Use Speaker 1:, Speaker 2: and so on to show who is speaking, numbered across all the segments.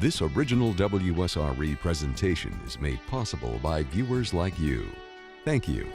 Speaker 1: This original WSRE presentation is made possible by viewers like you. Thank you.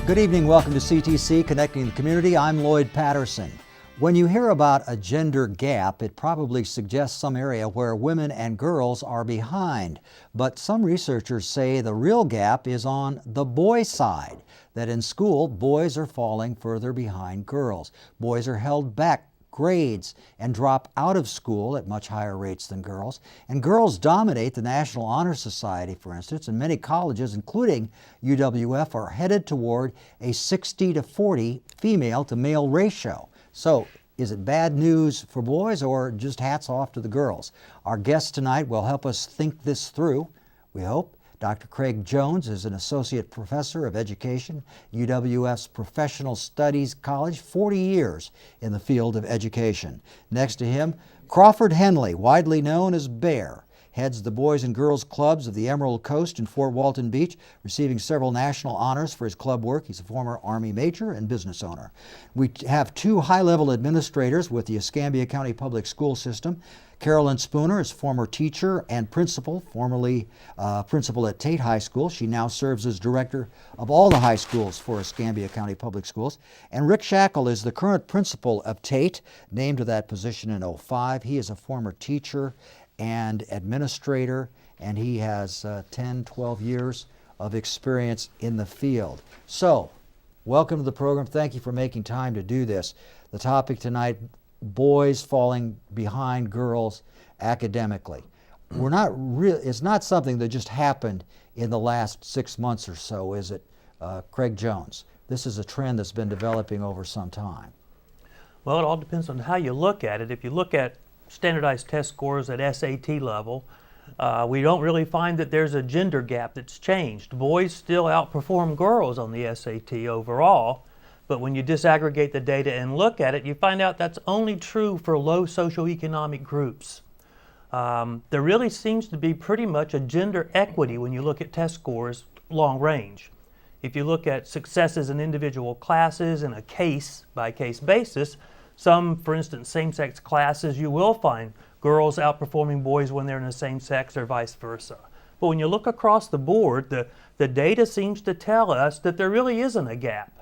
Speaker 2: Good evening, welcome to CTC, Connecting the Community. I'm Lloyd Patterson. When you hear about a gender gap, it probably suggests some area where women and girls are behind. But some researchers say the real gap is on the boy side, that in school, boys are falling further behind girls. Boys are held back grades and drop out of school at much higher rates than girls. And girls dominate the National Honor Society, for instance, and many colleges, including UWF, are headed toward a 60-40 female to male ratio. So is it bad news for boys or just hats off to the girls? Our guest tonight will help us think this through, we hope. Dr. Craig Jones is an associate professor of education, UWF's Professional Studies College, 40 years in the field of education. Next to him, Crawford Henley, widely known as Bear, heads the Boys and Girls Clubs of the Emerald Coast in Fort Walton Beach, receiving several national honors for his club work. He's a former Army major and business owner. We have two high-level administrators with the Escambia County Public School System. Carolyn Spooner is former teacher and principal, formerly principal at Tate High School. She now serves as director of all the high schools for Escambia County Public Schools. And Rick Shackle is the current principal of Tate, named to that position in 2005. He is a former teacher and administrator, and he has 10, 12 years of experience in the field. So, welcome to the program. Thank you for making time to do this. The topic tonight, boys falling behind girls academically. It's not something that just happened in the last 6 months or so, is it, Craig Jones? This is a trend that's been developing over some time.
Speaker 3: Well, it all depends on how you look at it. If you look at standardized test scores at SAT level, we don't really find that there's a gender gap that's changed. Boys still outperform girls on the SAT overall, but when you disaggregate the data and look at it, you find out that's only true for low socioeconomic groups. There really seems to be pretty much a gender equity when you look at test scores long range. If you look at successes in individual classes in a case-by-case basis, some, for instance, same-sex classes, you will find girls outperforming boys when they're in the same sex or vice versa. But when you look across the board, the data seems to tell us that there really isn't a gap.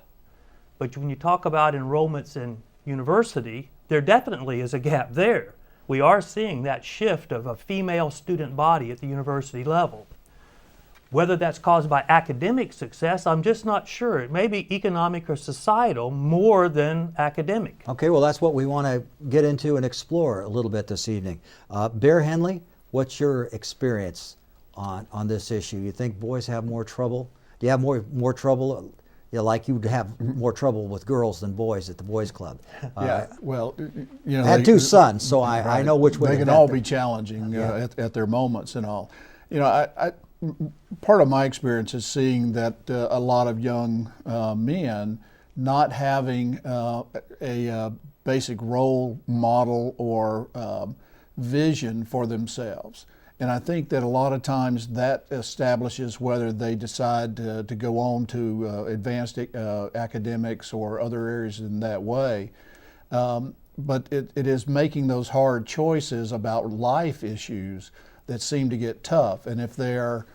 Speaker 3: But when you talk about enrollments in university, there definitely is a gap there. We are seeing that shift of a female student body at the university level. Whether that's caused by academic success, I'm just not sure. It may be economic or societal more than academic.
Speaker 2: Okay, well, that's what we want to get into and explore a little bit this evening. Bear Henley, what's your experience on this issue? You think boys have more trouble? Do you have more trouble? Like you'd have more trouble with girls than boys at the boys club.
Speaker 4: Yeah, well, you know,
Speaker 2: I had two sons, so I know which way
Speaker 4: they can all be challenging at their moments and all. You know, I part of my experience is seeing that a lot of young men not having a basic role model or vision for themselves. And I think that a lot of times that establishes whether they decide to go on to advanced academics or other areas in that way. But it is making those hard choices about life issues that seem to get tough. And if they're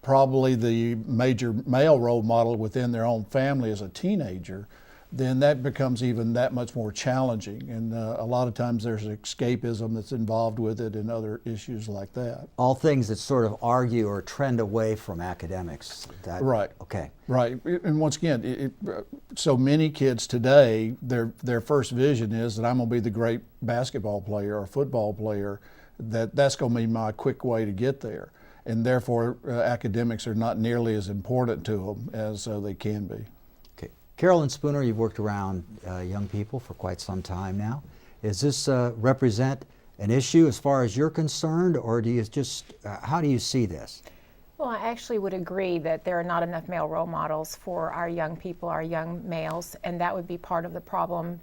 Speaker 4: probably the major male role model within their own family as a teenager, then that becomes even that much more challenging. And a lot of times there's escapism that's involved with it and other issues like that.
Speaker 2: All things that sort of argue or trend away from academics.
Speaker 4: Right.
Speaker 2: Okay.
Speaker 4: Right. And once again, so many kids today, their first vision is that I'm going to be the great basketball player or football player, that's going to be my quick way to get there. And therefore, academics are not nearly as important to them as they can be.
Speaker 2: Carolyn Spooner, you've worked around young people for quite some time now. Does this represent an issue as far as you're concerned, or do you just, how do you see this?
Speaker 5: Well, I actually would agree that there are not enough male role models for our young people, our young males, and that would be part of the problem.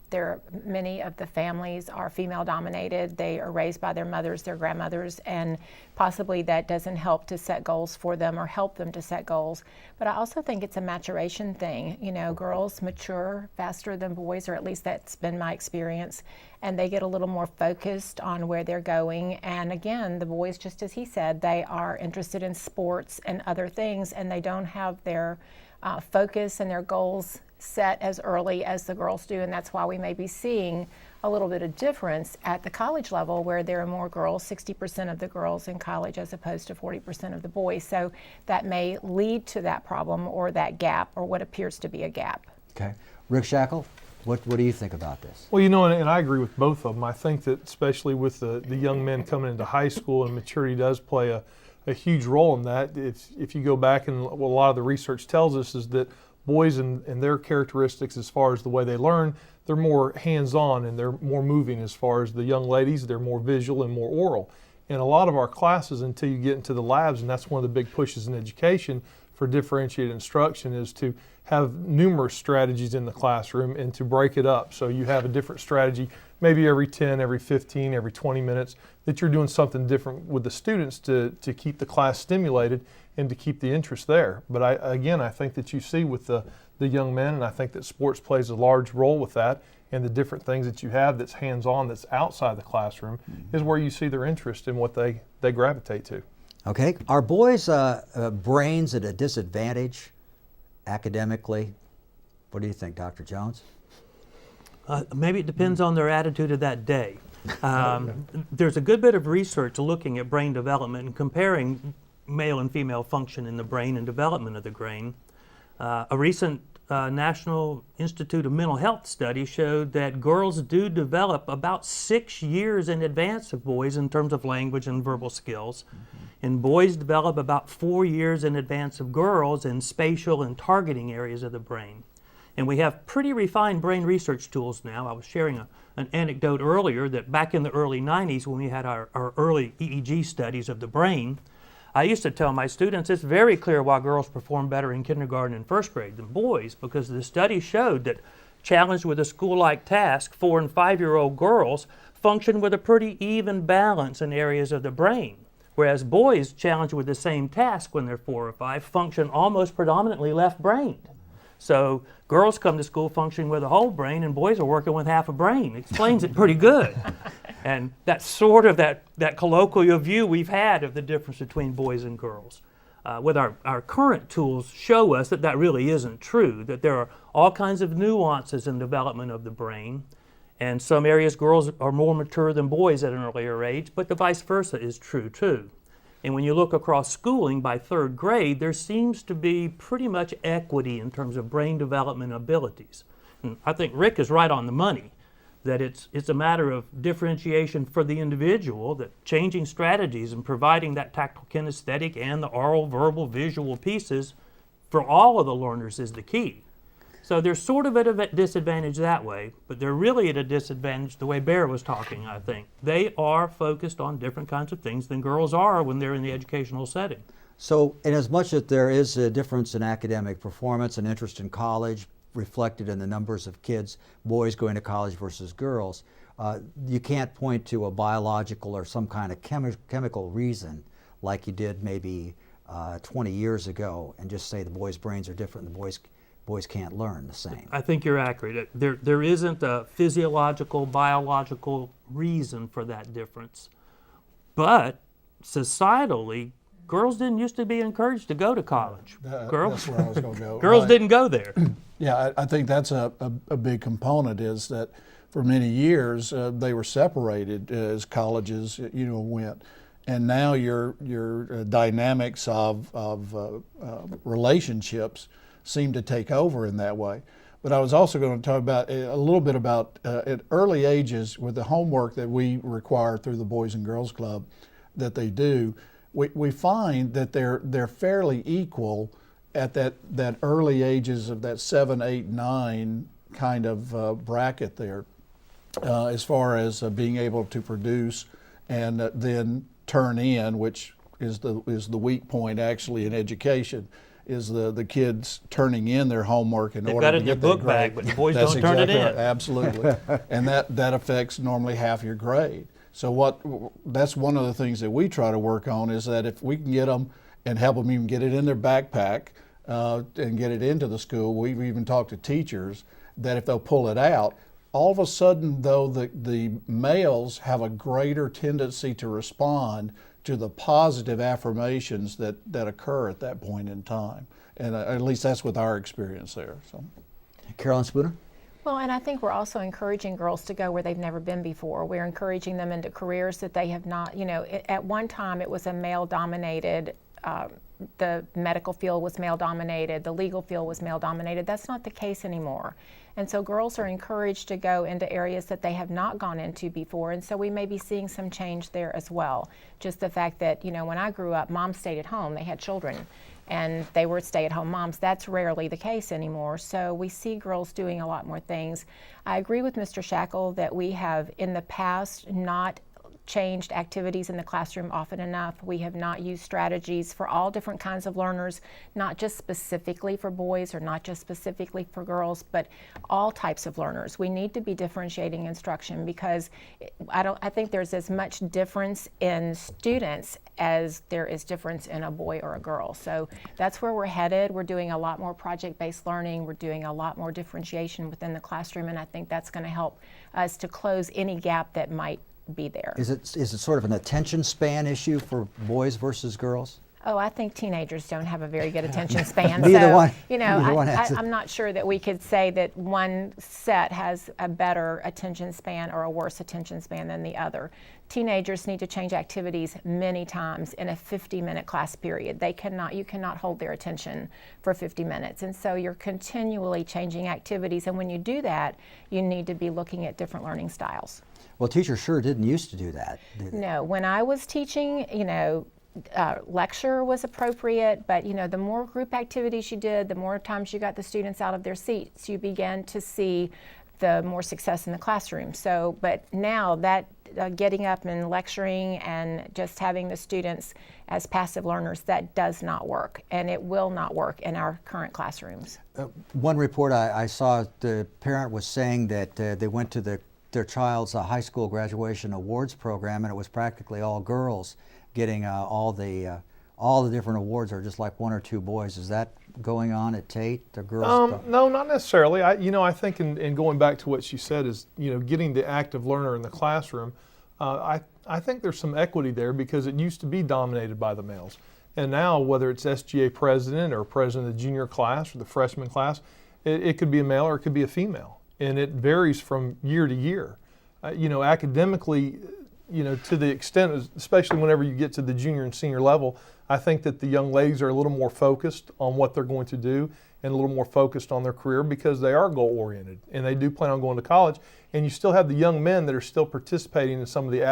Speaker 5: Many of the families are female dominated. They are raised by their mothers, their grandmothers, and possibly that doesn't help to set goals for them or help them to set goals. But I also think it's a maturation thing. You know, girls mature faster than boys, or at least that's been my experience, and they get a little more focused on where they're going. And again, the boys, just as he said, they are interested in sports and other things, and they don't have their focus and their goals set as early as the girls do, and that's why we may be seeing a little bit of difference at the college level, where there are more girls, 60% of the girls in college as opposed to 40% of the boys. So that may lead to that problem or that gap, or what appears to be a gap.
Speaker 2: Okay. Rick Shackle, what do you think about this?
Speaker 6: Well, you know, and I agree with both of them. I think that especially with the young men coming into high school, and maturity does play a huge role in that. If you go back, and what a lot of the research tells us is that boys and their characteristics as far as the way they learn, they're more hands-on and they're more moving. As far as the young ladies, they're more visual and more oral. And a lot of our classes, until you get into the labs, and that's one of the big pushes in education for differentiated instruction, is to have numerous strategies in the classroom and to break it up. So you have a different strategy, maybe every 10, every 15, every 20 minutes, that you're doing something different with the students to keep the class stimulated and to keep the interest there. But I think that you see with the young men, and I think that sports plays a large role with that, and the different things that you have that's hands-on, that's outside the classroom, is where you see their interest in what they gravitate to.
Speaker 2: Okay. Are boys' brains at a disadvantage academically? What do you think, Dr. Jones?
Speaker 3: Maybe it depends on their attitude of that day. There's a good bit of research looking at brain development and comparing male and female function in the brain and development of the brain. A recent National Institute of Mental Health study showed that girls do develop about 6 years in advance of boys in terms of language and verbal skills. And boys develop about 4 years in advance of girls in spatial and targeting areas of the brain. And we have pretty refined brain research tools now. I was sharing an anecdote earlier that back in the early 90s, when we had our early EEG studies of the brain, I used to tell my students it's very clear why girls perform better in kindergarten and first grade than boys, because the study showed that challenged with a school-like task, 4 and 5-year-old girls function with a pretty even balance in areas of the brain, whereas boys challenged with the same task when they're 4 or 5 function almost predominantly left-brained. So girls come to school functioning with a whole brain, and boys are working with half a brain. Explains it pretty good. And that's sort of that colloquial view we've had of the difference between boys and girls. With our current tools show us that that really isn't true, that there are all kinds of nuances in development of the brain. And some areas girls are more mature than boys at an earlier age, but the vice versa is true too. And when you look across schooling by 3rd grade, there seems to be pretty much equity in terms of brain development abilities. And I think Rick is right on the money, that it's a matter of differentiation for the individual, that changing strategies and providing that tactile kinesthetic and the oral, verbal, visual pieces for all of the learners is the key. So they're sort of at a disadvantage that way, but they're really at a disadvantage the way Bear was talking, I think. They are focused on different kinds of things than girls are when they're in the educational setting.
Speaker 2: So in as much as there is a difference in academic performance and interest in college, reflected in the numbers of kids, boys going to college versus girls, you can't point to a biological or some kind of chemical reason like you did maybe 20 years ago and just say the boys' brains are different and the boys can't learn the same.
Speaker 3: I think you're accurate. There isn't a physiological, biological reason for that difference. But societally, girls didn't used to be encouraged to go to college.
Speaker 4: That's where I was going to go.
Speaker 3: Girls didn't go there.
Speaker 4: Yeah, I think that's a big component, is that for many years they were separated as colleges went. And now your dynamics of relationships seem to take over in that way. But I was also going to talk about a little bit about at early ages with the homework that we require through the Boys and Girls Club that they do. We find that they're fairly equal at that early ages of that 7, 8, 9 kind of bracket there, as far as being able to produce and then turn in, which is the weak point actually in education, is the kids turning in their homework in
Speaker 3: They've
Speaker 4: order
Speaker 3: got
Speaker 4: to
Speaker 3: it in their
Speaker 4: get that
Speaker 3: book
Speaker 4: grade.
Speaker 3: bag, but the boys
Speaker 4: That's
Speaker 3: don't turn it
Speaker 4: exactly
Speaker 3: in.
Speaker 4: right. Absolutely, and that affects normally half your grade. So that's one of the things that we try to work on, is that if we can get them and help them even get it in their backpack and get it into the school. We've even talked to teachers that if they'll pull it out, all of a sudden though the males have a greater tendency to respond to the positive affirmations that occur at that point in time. And at least that's with our experience there. So,
Speaker 2: Carolyn Spooner?
Speaker 5: Well, and I think we're also encouraging girls to go where they've never been before. We're encouraging them into careers that they have not, at one time it was a male-dominated, the medical field was male-dominated, the legal field was male-dominated. That's not the case anymore. And so girls are encouraged to go into areas that they have not gone into before, and so we may be seeing some change there as well. Just the fact that, when I grew up, moms stayed at home, they had children, and they were stay-at-home moms. That's rarely the case anymore. So we see girls doing a lot more things. I agree with Mr. Shackle that we have in the past not changed activities in the classroom often enough. We have not used strategies for all different kinds of learners, not just specifically for boys or not just specifically for girls, but all types of learners. We need to be differentiating instruction, because I think there's as much difference in students as there is difference in a boy or a girl. So that's where we're headed. We're doing a lot more project-based learning. We're doing a lot more differentiation within the classroom, and I think that's going to help us to close any gap that might be there.
Speaker 2: Is it sort of an attention span issue for boys versus girls?
Speaker 5: Oh, I think teenagers don't have a very good attention span.
Speaker 2: Neither
Speaker 5: so,
Speaker 2: one. Neither one has it.
Speaker 5: I'm not sure that we could say that one set has a better attention span or a worse attention span than the other. Teenagers need to change activities many times in a 50-minute class period. You cannot hold their attention for 50 minutes. And so you're continually changing activities. And when you do that, you need to be looking at different learning styles.
Speaker 2: Well, teachers sure didn't used to do that, did they?
Speaker 5: No, when I was teaching, lecture was appropriate, but the more group activities you did, the more times you got the students out of their seats, you began to see the more success in the classroom. So, but now that getting up and lecturing and just having the students as passive learners, that does not work, and it will not work in our current classrooms.
Speaker 2: One report I saw, the parent was saying that they went to their child's high school graduation awards program, and it was practically all girls getting all the different awards, or just like one or two boys. Is that going on at Tate? The girls?
Speaker 6: No, not necessarily. I think in going back to what she said is, getting the active learner in the classroom. I think there's some equity there, because it used to be dominated by the males, and now whether it's SGA president or president of the junior class or the freshman class, it could be a male or it could be a female, and it varies from year to year. Academically, to the extent, especially whenever you get to the junior and senior level, I think that the young ladies are a little more focused on what they're going to do and a little more focused on their career, because they are goal-oriented and they do plan on going to college. And you still have the young men that are still participating in some of the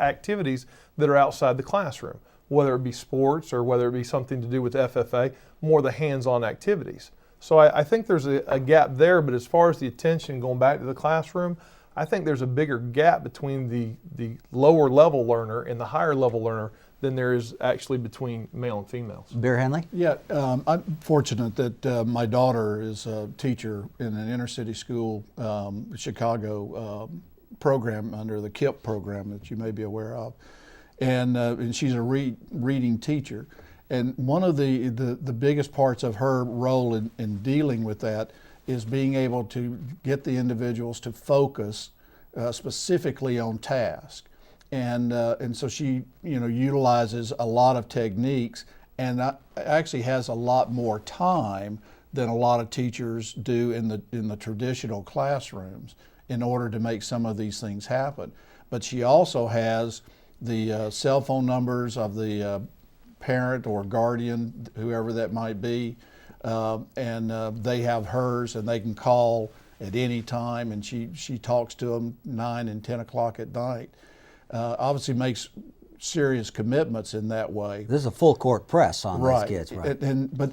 Speaker 6: activities that are outside the classroom, whether it be sports or whether it be something to do with FFA, more the hands-on activities. So I think there's a gap there, but as far as the attention going back to the classroom, I think there's a bigger gap between the lower level learner and the higher level learner than there is actually between male and females.
Speaker 2: Bear Henley?
Speaker 4: Yeah, I'm fortunate that my daughter is a teacher in an inner city school, Chicago program under the KIP program that you may be aware of. And she's a reading teacher. And one of the biggest parts of her role in dealing with that is being able to get the individuals to focus specifically on task. And so she utilizes a lot of techniques, and actually has a lot more time than a lot of teachers do in the traditional classrooms in order to make some of these things happen. But she also has the cell phone numbers of the parent or guardian, whoever that might be, and they have hers, and they can call at any time, and she talks to them 9 and 10 o'clock at night. Obviously makes serious commitments in that way.
Speaker 2: This is a full court press on
Speaker 4: Right.
Speaker 2: these kids, right?
Speaker 4: But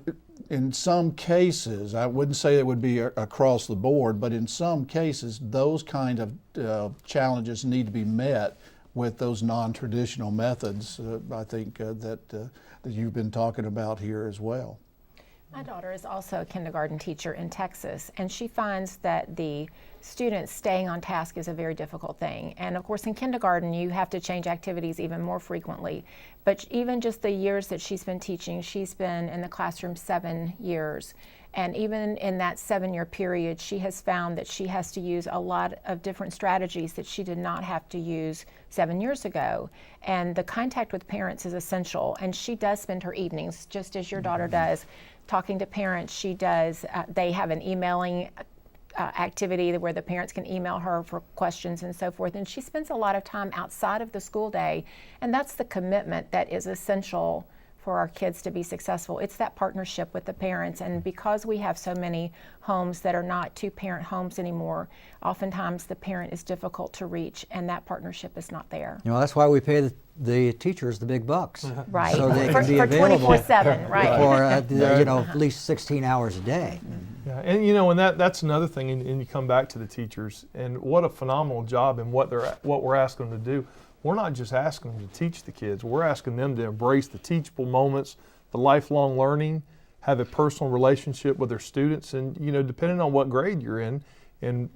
Speaker 4: in some cases, I wouldn't say it would be across the board, but in some cases, those kind of challenges need to be met with those non-traditional methods, I think that you've been talking about here as well.
Speaker 5: My daughter is also a kindergarten teacher in Texas, and she finds that the students staying on task is a very difficult thing. And of course, in kindergarten, you have to change activities even more frequently. But even just the years that she's been teaching, she's been in the classroom 7 years. And even in that 7-year period, she has found that she has to use a lot of different strategies that she did not have to use 7 years ago. And the contact with parents is essential. And she does spend her evenings, just as your daughter does, talking to parents. She does, they have an emailing activity where the parents can email her for questions and so forth. And she spends a lot of time outside of the school day. And that's the commitment that is essential for our kids to be successful. It's that partnership with the parents. And because we have so many homes that are not two-parent homes anymore, oftentimes the parent is difficult to reach, and that partnership is not there.
Speaker 2: You know, that's why we pay the teachers the big bucks.
Speaker 5: Right.
Speaker 2: So they
Speaker 5: for
Speaker 2: can be available
Speaker 5: 24/7, right.
Speaker 2: for you know, at least 16 hours a day.
Speaker 6: Yeah, and you know, and that's another thing, and you come back to the teachers, and what a phenomenal job and what we're asking them to do. We're not just asking them to teach the kids, we're asking them to embrace the teachable moments, the lifelong learning, have a personal relationship with their students, and you know, depending on what grade you're in, and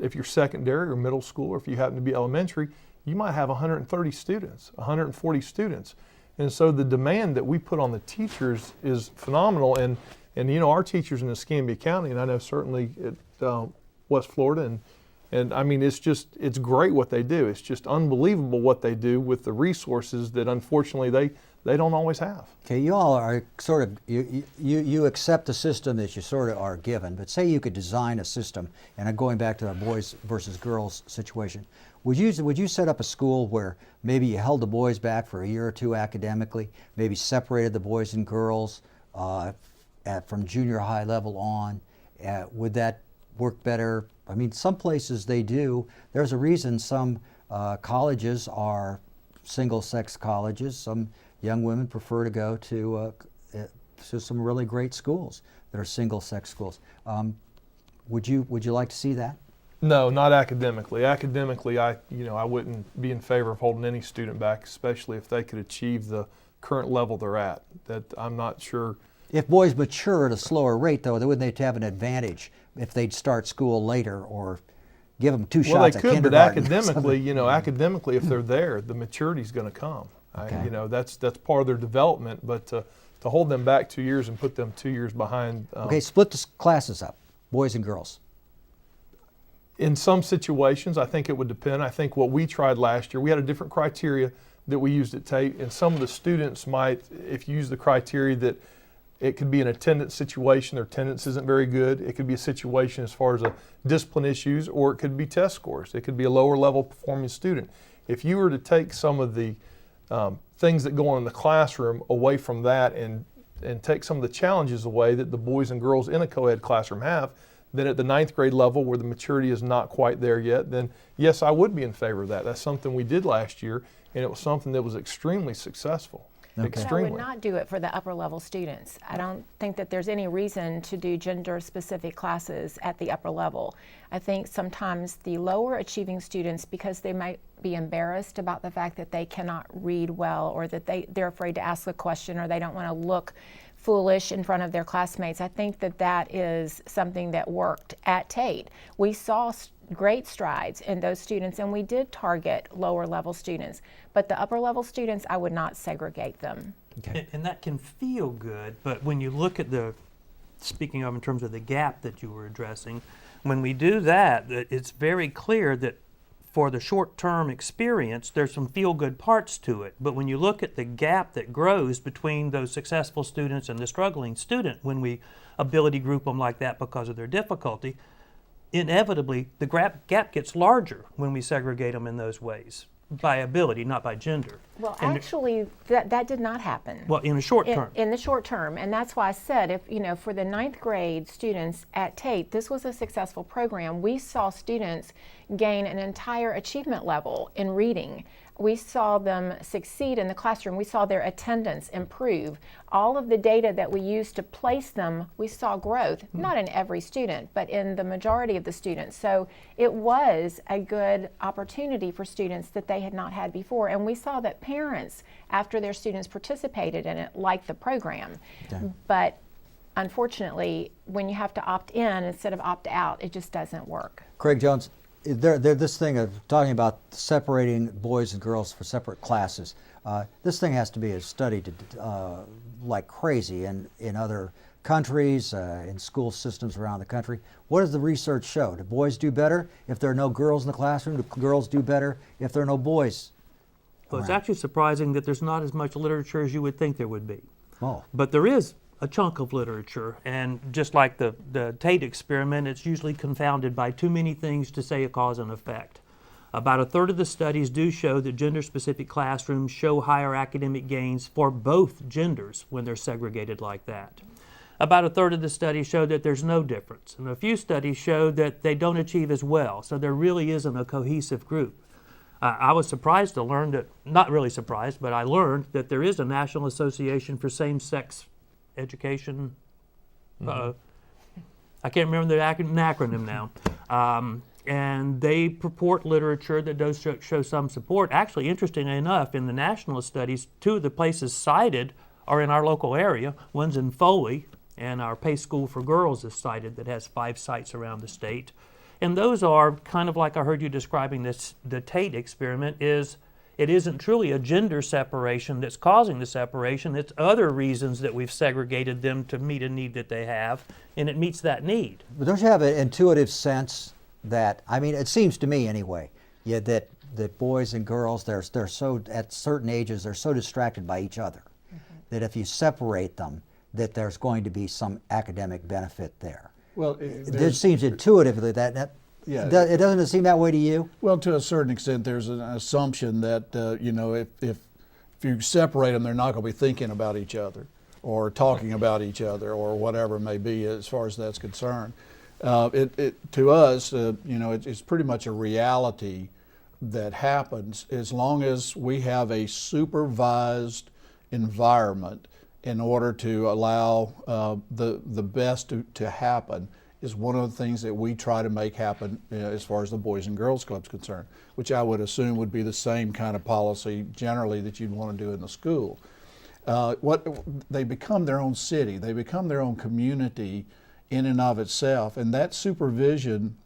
Speaker 6: if you're secondary or middle school, or if you happen to be elementary, you might have 130 students, 140 students. And so the demand that we put on the teachers is phenomenal, and you know, our teachers in Escambia County, and I know certainly at West Florida, and I mean, it's great what they do. It's just unbelievable what they do with the resources that unfortunately they don't always have.
Speaker 2: Okay, you all are sort of, you accept the system that you sort of are given, but say you could design a system, and I'm going back to the boys versus girls situation. Would you set up a school where maybe you held the boys back for a year or two academically, maybe separated the boys and girls from junior high level on? Would that work better? I mean, some places they do. There's a reason some colleges are single-sex colleges. Some young women prefer to go to some really great schools that are single-sex schools. Would you like to see that?
Speaker 6: No, not academically. Academically, I wouldn't be in favor of holding any student back, especially if they could achieve the current level they're at. That I'm not sure.
Speaker 2: If boys mature at a slower rate, though, wouldn't they have an advantage if they'd start school later, or give them two shots at kindergarten?
Speaker 6: Well, they could, but academically, academically, if they're there, the maturity's going to come.
Speaker 2: Okay.
Speaker 6: That's part of their development. But to hold them back 2 years and put them 2 years behind.
Speaker 2: Okay, split the classes up, boys and girls.
Speaker 6: In some situations, I think it would depend. I think what we tried last year, we had a different criteria that we used at Tate, and some of the students might, if you use the criteria that it could be an attendance situation, their attendance isn't very good. It could be a situation as far as a discipline issues, or it could be test scores. It could be a lower level performing student. If you were to take some of the things that go on in the classroom away from that and take some of the challenges away that the boys and girls in a co-ed classroom have, then at the 9th grade level where the maturity is not quite there yet, then yes, I would be in favor of that. That's something we did last year, and it was something that was extremely successful.
Speaker 2: Okay.
Speaker 6: Extremely.
Speaker 5: I would not do it for the upper level students. I don't think that there's any reason to do gender specific classes at the upper level. I think sometimes the lower achieving students, because they might be embarrassed about the fact that they cannot read well, or that they're afraid to ask a question, or they don't want to look foolish in front of their classmates. I think that is something that worked at Tate. We saw great strides in those students, and we did target lower level students. But the upper level students, I would not segregate them.
Speaker 2: Okay.
Speaker 3: And that can feel good, but when you look at speaking of in terms of the gap that you were addressing, when we do that, it's very clear that for the short-term experience, there's some feel-good parts to it. But when you look at the gap that grows between those successful students and the struggling student, when we ability group them like that because of their difficulty, inevitably the gap gets larger when we segregate them in those ways, by ability, not by gender.
Speaker 5: Well, actually, that did not happen.
Speaker 3: Well, in the short term.
Speaker 5: In the short term, and that's why I said, for the 9th grade students at Tate, this was a successful program. We saw students gain an entire achievement level in reading. We saw them succeed in the classroom. We saw their attendance improve. All of the data that we used to place them, we saw growth, not in every student, but in the majority of the students. So it was a good opportunity for students that they had not had before. And we saw that parents, after their students participated in it, liked the program.
Speaker 2: Okay.
Speaker 5: But unfortunately, when you have to opt in instead of opt out, it just doesn't work.
Speaker 2: Craig Jones, this thing of talking about separating boys and girls for separate classes, this thing has to be studied like crazy in other countries, in school systems around the country. What does the research show? Do boys do better if there are no girls in the classroom? Do girls do better if there are no boys?
Speaker 3: Well, it's actually surprising that there's not as much literature as you would think there would be.
Speaker 2: Oh.
Speaker 3: But there is a chunk of literature, and just like the Tate experiment, it's usually confounded by too many things to say a cause and effect. About a third of the studies do show that gender-specific classrooms show higher academic gains for both genders when they're segregated like that. About a third of the studies show that there's no difference, and a few studies show that they don't achieve as well, so there really isn't a cohesive group. I was surprised to learn that, not really surprised, but I learned that there is a National Association for Same-Sex Education. I can't remember the acronym now. And they purport literature that does show some support. Actually, interestingly enough, in the national studies, two of the places cited are in our local area. One's in Foley, and our Pace School for Girls is cited that has 5 sites around the state. And those are kind of like I heard you describing this, the Tate experiment is, it isn't truly a gender separation that's causing the separation. It's other reasons that we've segregated them to meet a need that they have, and it meets that need.
Speaker 2: But don't you have an intuitive sense that, I mean, it seems to me anyway, yeah, that boys and girls, they're so, at certain ages, they're so distracted by each other that if you separate them, that there's going to be some academic benefit there.
Speaker 4: Well,
Speaker 2: It seems intuitively that
Speaker 4: Yeah.
Speaker 2: It doesn't seem that way to you?
Speaker 4: Well, to a certain extent, there's an assumption that you know, if you separate them, they're not going to be thinking about each other or talking about each other or whatever it may be as far as that's concerned. To us, you know, it's pretty much a reality that happens as long as we have a supervised environment in order to allow the best to happen. Is one of the things that we try to make happen as far as the Boys and Girls Club's concerned, which I would assume would be the same kind of policy generally that you'd want to do in the school. They become their own city, they become their own community in and of itself, and that supervision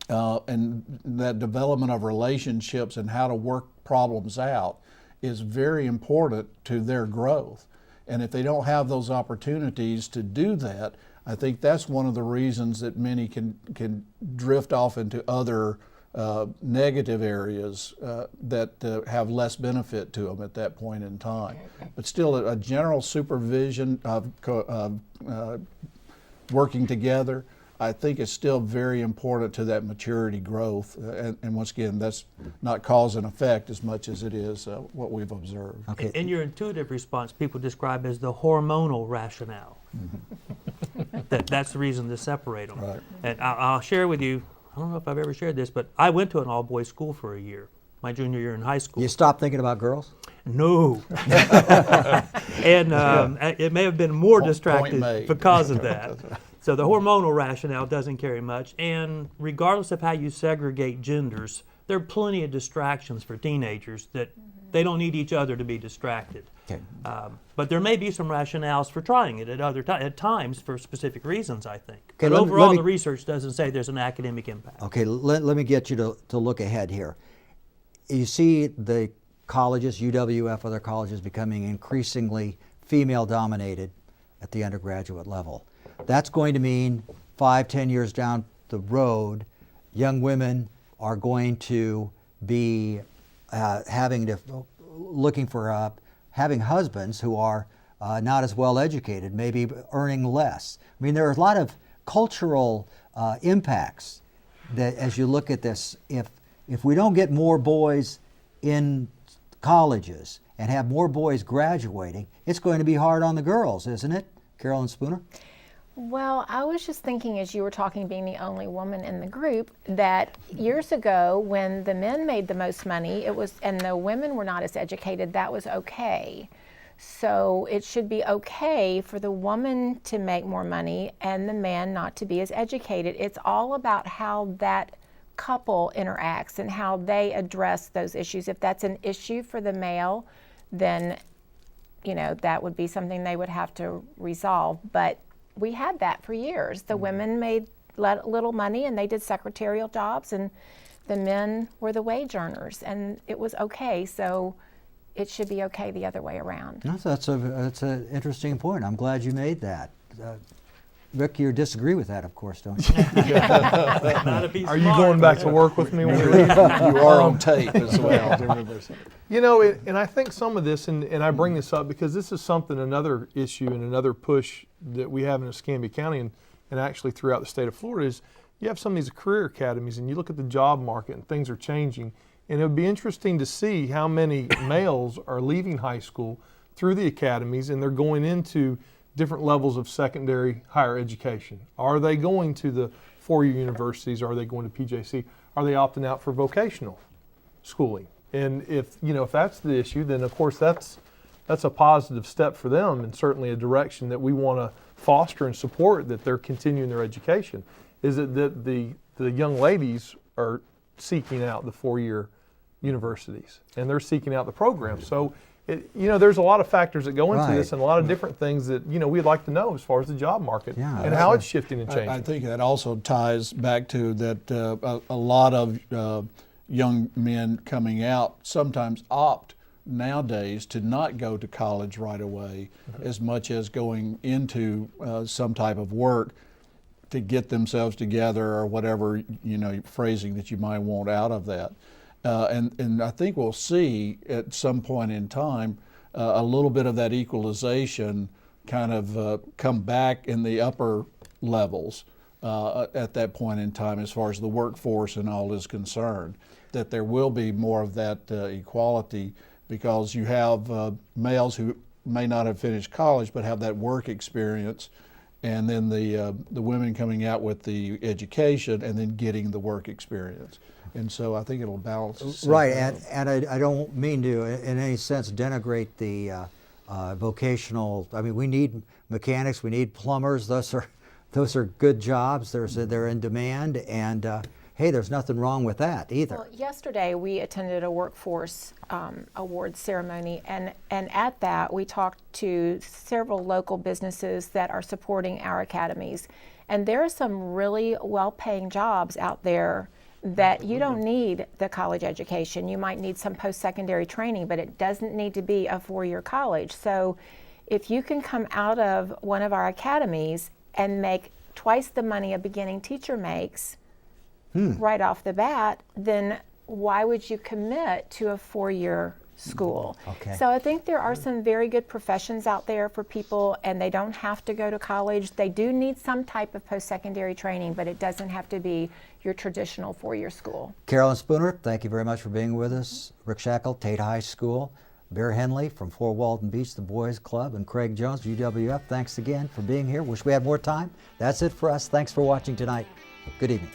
Speaker 4: and that development of relationships and how to work problems out is very important to their growth. And if they don't have those opportunities to do that, I think that's one of the reasons that many can drift off into other negative areas that have less benefit to them at that point in time. But still, a general supervision of working together, I think is still very important to that maturity growth. And once again, that's not cause and effect as much as it is what we've observed.
Speaker 2: Okay.
Speaker 3: In your intuitive response, people describe as the hormonal rationale. That's the reason to separate them.
Speaker 4: Right.
Speaker 3: And I'll share with you, I don't know if I've ever shared this, but I went to an all-boys school for a year, my junior year in high school.
Speaker 2: You stopped thinking about girls?
Speaker 3: No. And it may have been more distracted
Speaker 4: made.
Speaker 3: because of that. So the hormonal rationale doesn't carry much. And regardless of how you segregate genders, there are plenty of distractions for teenagers that they don't need each other to be distracted.
Speaker 2: Okay.
Speaker 3: But there may be some rationales for trying it at times for specific reasons, I think.
Speaker 2: Okay,
Speaker 3: But
Speaker 2: let
Speaker 3: overall,
Speaker 2: me-
Speaker 3: the research doesn't say there's an academic impact.
Speaker 2: Okay, let me get you to look ahead here. You see the colleges, UWF, other colleges becoming increasingly female-dominated at the undergraduate level. That's going to mean 5-10 years down the road, young women are going to be having husbands who are not as well educated, maybe earning less. I mean, there are a lot of cultural impacts that, as you look at this, if we don't get more boys in colleges and have more boys graduating, it's going to be hard on the girls, isn't it, Carolyn Spooner?
Speaker 5: Well, I was just thinking as you were talking, being the only woman in the group, that years ago when the men made the most money, and the women were not as educated, that was okay. So it should be okay for the woman to make more money and the man not to be as educated. It's all about how that couple interacts and how they address those issues. If that's an issue for the male, then that would be something they would have to resolve. But we had that for years. The women made little money and they did secretarial jobs, and the men were the wage earners, and it was okay. So it should be okay the other way around.
Speaker 2: No, that's an interesting point. I'm glad you made that. Rick, you disagree with that, of course, don't you?
Speaker 6: Are you going back to work with me when we leave?
Speaker 4: You are on tape as well.
Speaker 6: And I think some of this, and I bring this up because this is another issue and another push that we have in Escambia County and actually throughout the state of Florida is you have some of these career academies and you look at the job market and things are changing. And it would be interesting to see how many males are leaving high school through the academies and they're going into different levels of secondary higher education. Are they going to the four-year universities? Are they going to PJC? Are they opting out for vocational schooling? And if that's the issue, then of course that's a positive step for them and certainly a direction that we want to foster and support, that they're continuing their education. Is it that the young ladies are seeking out the four-year universities and they're seeking out the program? So there's a lot of factors that go into this and a lot of different things that we'd like to know as far as the job market and how it's shifting and changing.
Speaker 4: I think that also ties back to that a lot of young men coming out sometimes opt nowadays to not go to college right away as much as going into some type of work to get themselves together or whatever phrasing that you might want out of that. And I think we'll see at some point in time a little bit of that equalization kind of come back in the upper levels at that point in time as far as the workforce and all is concerned, that there will be more of that equality because you have males who may not have finished college but have that work experience, and then the women coming out with the education and then getting the work experience. And so I think it'll balance itself
Speaker 2: right,
Speaker 4: out.
Speaker 2: and I don't mean to in any sense denigrate the vocational. I mean, we need mechanics, we need plumbers. Those are good jobs. They're in demand, and hey, there's nothing wrong with that either.
Speaker 5: Well, yesterday we attended a workforce awards ceremony, and at that we talked to several local businesses that are supporting our academies, and there are some really well-paying jobs out there that you don't need the college education. You might need some post-secondary training, but it doesn't need to be a four-year college. So if you can come out of one of our academies and make twice the money a beginning teacher makes right off the bat, then why would you commit to a four-year school?
Speaker 2: Okay.
Speaker 5: So I think there are some very good professions out there for people, and they don't have to go to college. They do need some type of post-secondary training, but it doesn't have to be your traditional four-year school.
Speaker 2: Carolyn Spooner, thank you very much for being with us. Rick Shackle, Tate High School. Bear Henley from Fort Walton Beach, the Boys Club, and Craig Jones, UWF, thanks again for being here. Wish we had more time. That's it for us. Thanks for watching tonight. Good evening.